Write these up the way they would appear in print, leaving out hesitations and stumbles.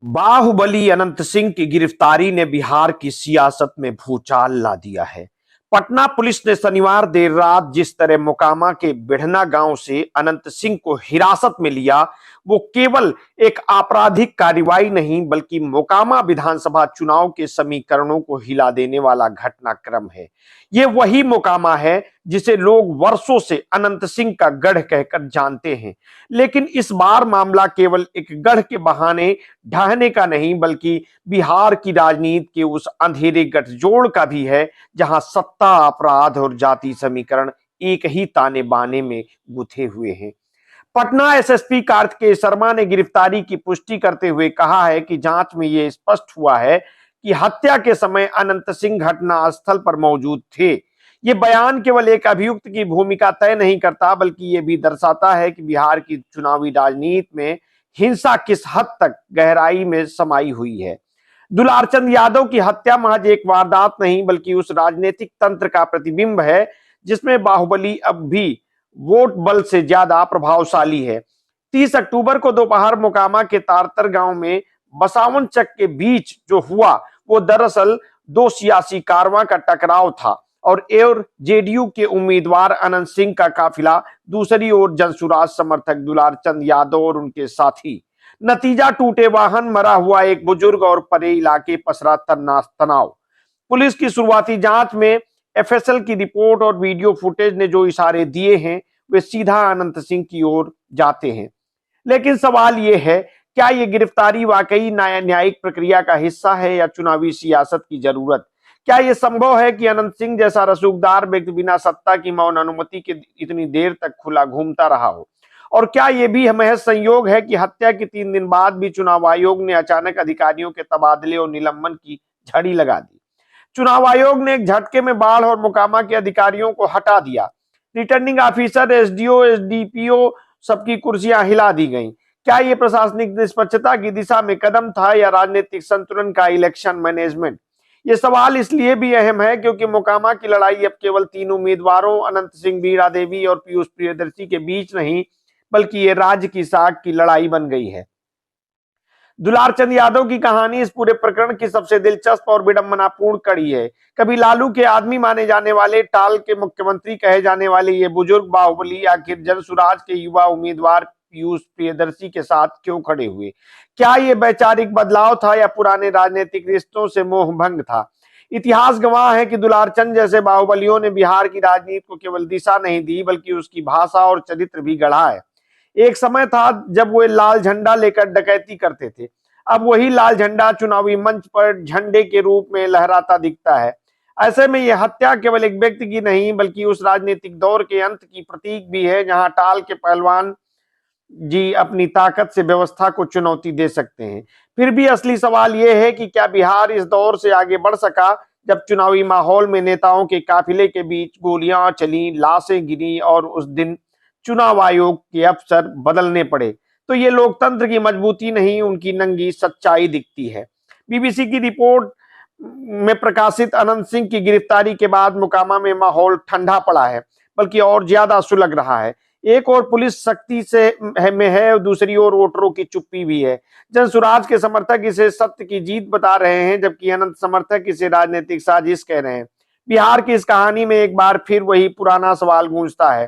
बाहुबली अनंत सिंह की गिरफ्तारी ने बिहार की सियासत में भूचाल ला दिया है। पटना पुलिस ने शनिवार देर रात जिस तरह मोकामा के बिढ़ना गांव से अनंत सिंह को हिरासत में लिया, वो केवल एक आपराधिक कार्रवाई नहीं बल्कि मोकामा विधानसभा चुनाव के समीकरणों को हिला देने वाला घटनाक्रम है। ये वही मोकामा है जिसे लोग वर्षों से अनंत सिंह का गढ़ कहकर जानते हैं, लेकिन इस बार मामला केवल एक गढ़ के बहाने ढहने का नहीं बल्कि बिहार की राजनीति के उस अंधेरे गठजोड़ का भी है जहां सत्ता, अपराध और जाति समीकरण एक ही ताने बाने में गुथे हुए हैं। पटना एसएसपी कार्तिकेय शर्मा ने गिरफ्तारी की पुष्टि करते हुए कहा है कि जांच में यह स्पष्ट हुआ है कि हत्या के समय अनंत सिंह घटना स्थल पर मौजूद थे। ये बयान केवल एक अभियुक्त की भूमिका तय नहीं करता बल्कि ये भी दर्शाता है कि बिहार की चुनावी राजनीति में हिंसा किस हद तक गहराई में समाई हुई है। दुलारचंद यादव की हत्या महज एक वारदात नहीं बल्कि उस राजनीतिक तंत्र का प्रतिबिंब है जिसमें बाहुबली अब भी वोट बल से ज्यादा प्रभावशाली है। 30 अक्टूबर को दोपहर मोकामा के तारतर गांव में बसावन चक के बीच जो हुआ वो दरअसल दो सियासी कारवां का टकराव था और जेडीयू के उम्मीदवार अनंत सिंह का काफिला, दूसरी ओर जनसुराज समर्थक दुलारचंद यादव और उनके साथी। नतीजा टूटे वाहन, मरा हुआ एक बुजुर्ग और परे इलाके पसरा तनाव। पुलिस की शुरुआती जांच में एफएसएल की रिपोर्ट और वीडियो फुटेज ने जो इशारे दिए हैं वे सीधा अनंत सिंह की ओर जाते हैं। लेकिन सवाल यह है, क्या यह गिरफ्तारी वाकई न्यायिक प्रक्रिया का हिस्सा है या चुनावी सियासत की जरूरत? क्या यह संभव है कि अनंत सिंह जैसा रसूखदार व्यक्ति बिना सत्ता की मौन अनुमति के इतनी देर तक खुला घूमता रहा हो? और क्या यह भी महज संयोग है कि हत्या के 3 दिन बाद भी चुनाव आयोग ने अचानक अधिकारियों के तबादले और निलंबन की झड़ी लगा दी? चुनाव आयोग ने एक झटके में बाढ़ और मोकामा के अधिकारियों को हटा दिया। रिटर्निंग ऑफिसर, एसडीओ, एसडीपीओ सबकी कुर्सियां हिला दी गईं। क्या यह प्रशासनिक निष्पक्षता की दिशा में कदम था या राजनीतिक संतुलन का इलेक्शन मैनेजमेंट? ये सवाल इसलिए भी अहम है क्योंकि मोकामा की लड़ाई अब केवल 3 उम्मीदवारों अनंत सिंह, बीड़ा देवी और पीयूष प्रियदर्शी के बीच नहीं बल्कि ये राज्य की साख की लड़ाई बन गई है। दुलारचंद यादव की कहानी इस पूरे प्रकरण की सबसे दिलचस्प और विडंबनापूर्ण कड़ी है। कभी लालू के आदमी माने जाने वाले, टाल के मुख्यमंत्री कहे जाने वाले ये बुजुर्ग बाहुबली आखिर जनसुराज के युवा उम्मीदवार पीयूष प्रियदर्शी के साथ क्यों खड़े हुए? क्या ये वैचारिक बदलाव था या पुराने राजनीतिक रिश्तों से मोह भंग था? इतिहास गवाह है कि दुलारचंद जैसे बाहुबलियों ने बिहार की राजनीति को केवल दिशा नहीं दी बल्कि उसकी भाषा और चरित्र भी गढ़ा है। एक समय था जब वे लाल झंडा लेकर डकैती करते थे। अब वही लाल झंडा चुनावी मंच पर झंडे के रूप में लहराता दिखता है। ऐसे में यह हत्या केवल एक व्यक्ति की नहीं बल्कि उस राजनीतिक दौर के अंत की प्रतीक भी है जहां टाल के पहलवान जी अपनी ताकत से व्यवस्था को चुनौती दे सकते हैं। फिर भी असली सवाल यह है कि क्या बिहार इस दौर से आगे बढ़ सका जब चुनावी माहौल में नेताओं के काफिले के बीच गोलियां चली, लाशें गिरी और उस दिन चुनाव आयोग के अफसर बदलने पड़े? तो ये लोकतंत्र की मजबूती नहीं, उनकी नंगी सच्चाई दिखती है। बीबीसी की रिपोर्ट में प्रकाशित अनंत सिंह की गिरफ्तारी के बाद मोकामा में माहौल ठंडा पड़ा है बल्कि और ज्यादा सुलग रहा है। एक और पुलिस सख्ती में है और दूसरी ओर वोटरों की चुप्पी भी है। जनसुराज के समर्थक इसे सत्य की जीत बता रहे हैं जबकि अनंत समर्थक इसे राजनीतिक साजिश कह रहे हैं। बिहार की इस कहानी में एक बार फिर वही पुराना सवाल गूंजता है,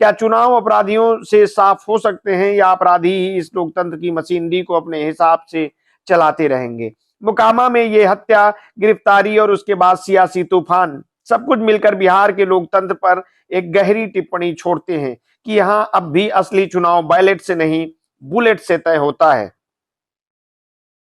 क्या चुनाव अपराधियों से साफ हो सकते हैं या अपराधी ही इस लोकतंत्र की मशीनरी को अपने हिसाब से चलाते रहेंगे? मोकामा में ये हत्या, गिरफ्तारी और उसके बाद सियासी तूफान सब कुछ मिलकर बिहार के लोकतंत्र पर एक गहरी टिप्पणी छोड़ते हैं कि यहाँ अब भी असली चुनाव बैलेट से नहीं बुलेट से तय होता है।